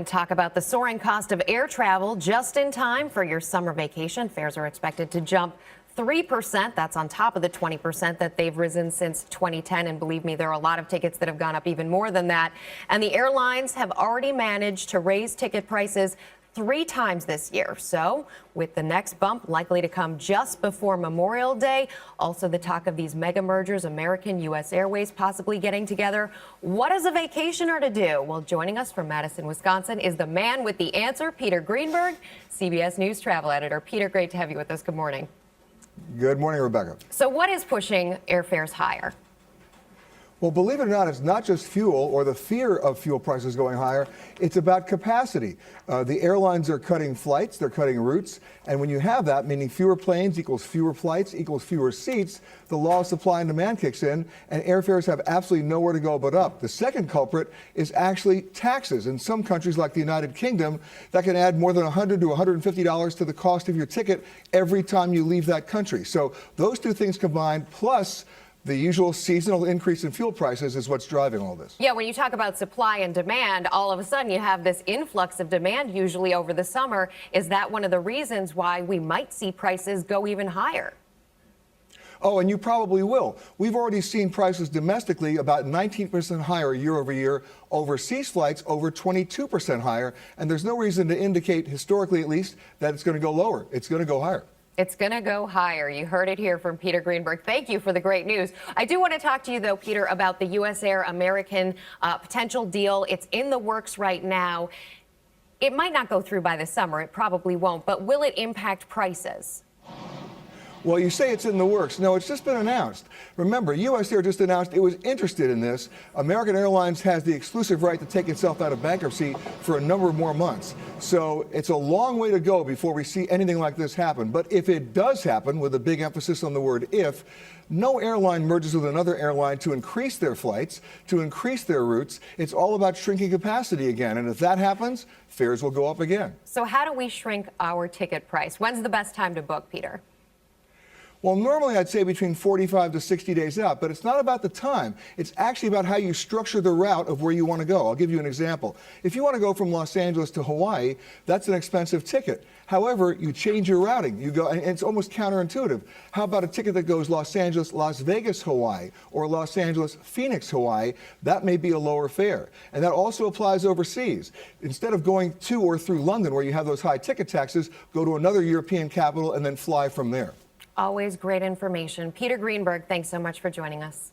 Talk about the soaring cost of air travel just in time for your summer vacation. Fares are expected to jump 3%. That's on top of the 20% that they've risen since 2010. And believe me, there are a lot of tickets that have gone up even more than that. And the airlines have already managed to raise ticket prices 3 times this year. So with the next bump likely to come just before Memorial Day, also the talk of these mega mergers, American, U.S. Airways possibly getting together. What is a vacationer to do? Well, joining us from Madison, Wisconsin is the man with the answer, Peter Greenberg, CBS News travel editor. Peter, great to have you with us. Good morning. Good morning, Rebecca. So what is pushing airfares higher? Well, believe it or not, it's not just fuel or the fear of fuel prices going higher. It's about capacity. The airlines are cutting flights, they're cutting routes. And when you have that, meaning fewer planes equals fewer flights equals fewer seats, the law of supply and demand kicks in, and airfares have absolutely nowhere to go but up. The second culprit is actually taxes. In some countries like the United Kingdom, that can add more than $100 to $150 to the cost of your ticket every time you leave that country. So those two things combined, plus the usual seasonal increase in fuel prices, is what's driving all this. Yeah, when you talk about supply and demand, all of a sudden you have this influx of demand usually over the summer. Is that one of the reasons why we might see prices go even higher? Oh, and you probably will. We've already seen prices domestically about 19% higher year over year, overseas flights over 22% higher, and there's no reason to indicate, historically at least, that it's going to go lower. It's going to go higher. It's going to go higher. You heard it here from Peter Greenberg. Thank you for the great news. I do want to talk to you, though, Peter, about the U.S. Air American potential deal. It's in the works right now. It might not go through by the summer. It probably won't. But will it impact prices? Well, you say it's in the works. No, it's just been announced. Remember, U.S. Air just announced it was interested in this. American Airlines has the exclusive right to take itself out of bankruptcy for a number of more months. So it's a long way to go before we see anything like this happen. But if it does happen, with a big emphasis on the word if, no airline merges with another airline to increase their flights, to increase their routes. It's all about shrinking capacity again. And if that happens, fares will go up again. So how do we shrink our ticket price? When's the best time to book, Peter? Well, normally I'd say between 45 to 60 days out, but it's not about the time. It's actually about how you structure the route of where you want to go. I'll give you an example. If you want to go from Los Angeles to Hawaii, that's an expensive ticket. However, you change your routing. You go, and it's almost counterintuitive. How about a ticket that goes Los Angeles, Las Vegas, Hawaii, or Los Angeles, Phoenix, Hawaii? That may be a lower fare. And that also applies overseas. Instead of going to or through London, where you have those high ticket taxes, go to another European capital and then fly from there. Always great information. Peter Greenberg, thanks so much for joining us.